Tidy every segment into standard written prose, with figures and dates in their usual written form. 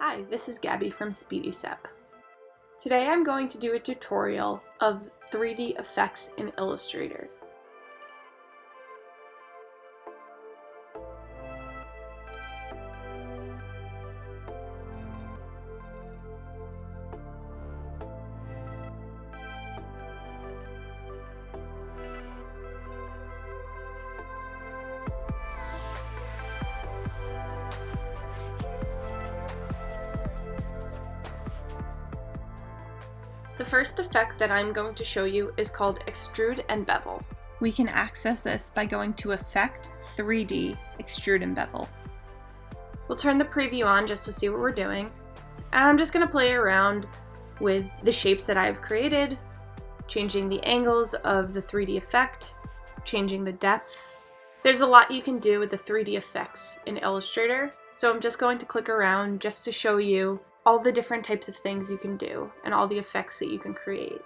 Hi, this is Gabby from Speedy. Today I'm going to do a tutorial of 3D effects in Illustrator. The first effect that I'm going to show you is called Extrude and Bevel. We can access this by going to Effect, 3D, Extrude and Bevel. We'll turn the preview on just to see what we're doing, and I'm just going to play around with the shapes that I've created, changing the angles of the 3D effect, changing the depth. There's a lot you can do with the 3D effects in Illustrator, so I'm just going to click around just to show you all the different types of things you can do and all the effects that you can create.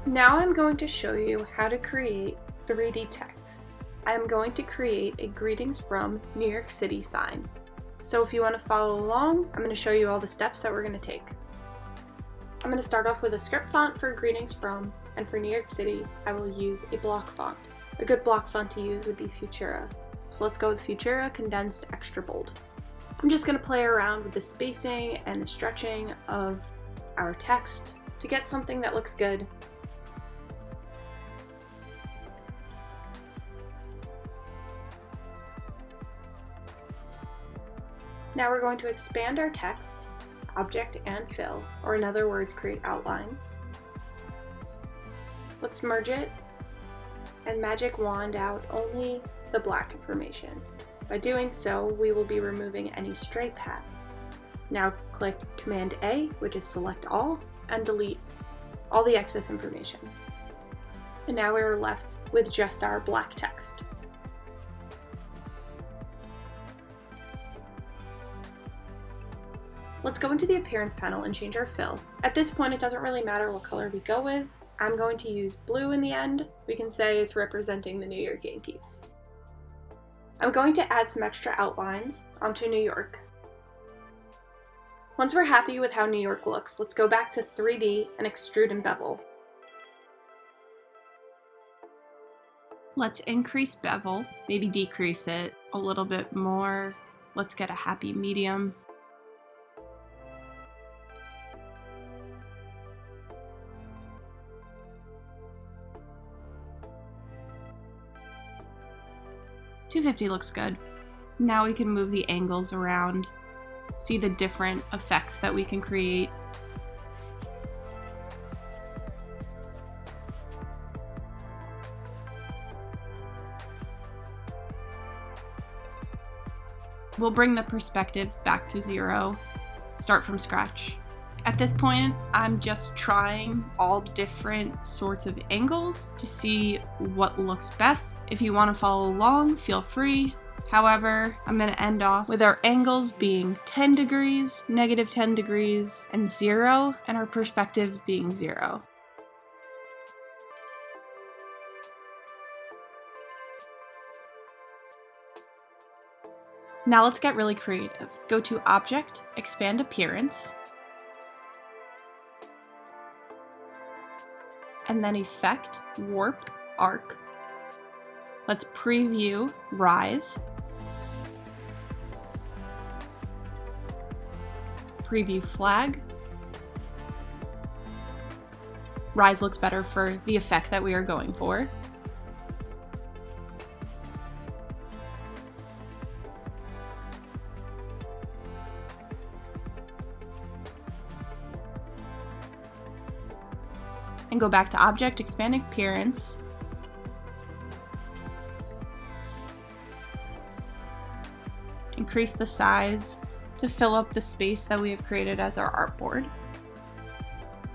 Now I'm going to show you how to create 3D text. I'm going to create a Greetings from New York City sign. So if you want to follow along, I'm going to show you all the steps that we're going to take. I'm going to start off with a script font for Greetings from, and for New York City, I will use a block font. A good block font to use would be Futura. So let's go with Futura Condensed Extra Bold. I'm just going to play around with the spacing and the stretching of our text to get something that looks good. Now we're going to expand our text, object and fill, or in other words, create outlines. Let's merge it and magic wand out only the black information. By doing so, we will be removing any stray paths. Now click Command A, which is select all, and delete all the excess information. And now we're left with just our black text. Let's go into the appearance panel and change our fill. At this point, it doesn't really matter what color we go with. I'm going to use blue in the end. We can say it's representing the New York Yankees. I'm going to add some extra outlines onto New York. Once we're happy with how New York looks, let's go back to 3D and extrude and bevel. Let's increase bevel, maybe decrease it a little bit more. Let's get a happy medium. $250 looks good. Now we can move the angles around, see the different effects that we can create. We'll bring the perspective back to 0, start from scratch. At this point, I'm just trying all different sorts of angles to see what looks best. If you want to follow along, feel free. However, I'm going to end off with our angles being 10 degrees, negative 10 degrees, and 0, and our perspective being 0. Now let's get really creative. Go to Object, Expand Appearance, and then Effect, Warp, Arc. Let's preview Rise. Preview Flag. Rise looks better for the effect that we are going for. And go back to Object, Expand Appearance. Increase the size to fill up the space that we have created as our artboard.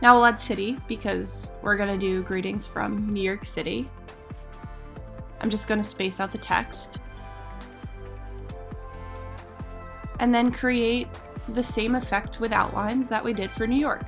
Now we'll add city because we're going to do greetings from New York City. I'm just going to space out the text. And then create the same effect with outlines that we did for New York.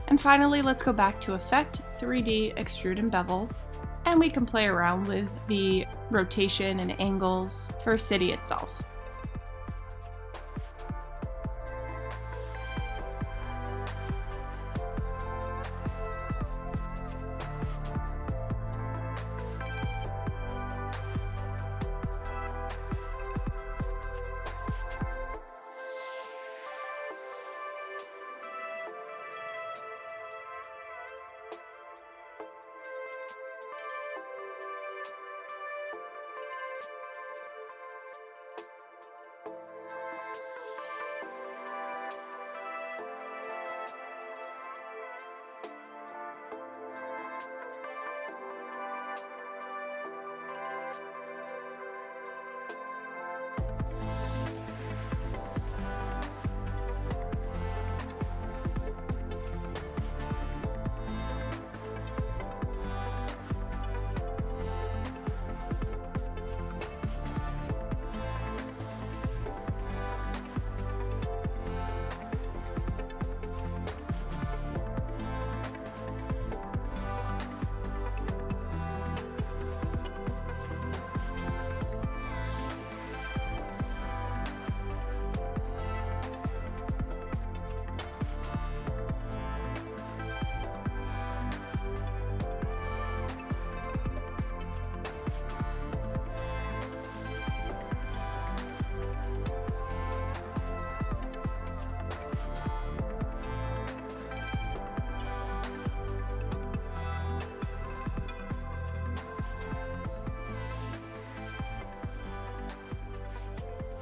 And finally, let's go back to Effect, 3D, Extrude and Bevel, and we can play around with the rotation and angles for city itself.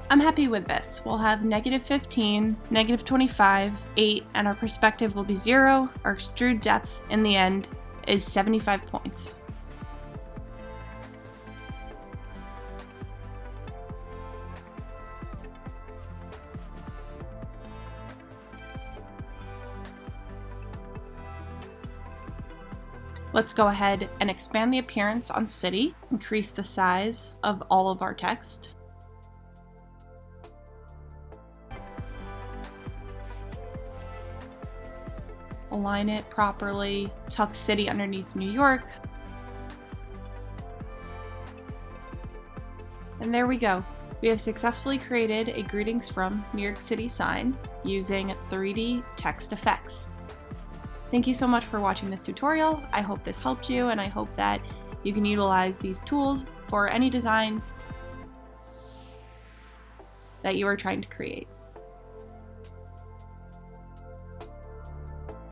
I'm happy with this. We'll have -15, -25, 8, and our perspective will be 0. Our extrude depth in the end is 75 points. Let's go ahead and expand the appearance on City, increase the size of all of our text. Align it properly, tuck City underneath New York. And there we go. We have successfully created a Greetings from New York City sign using 3D text effects. Thank you so much for watching this tutorial. I hope this helped you, and I hope that you can utilize these tools for any design that you are trying to create.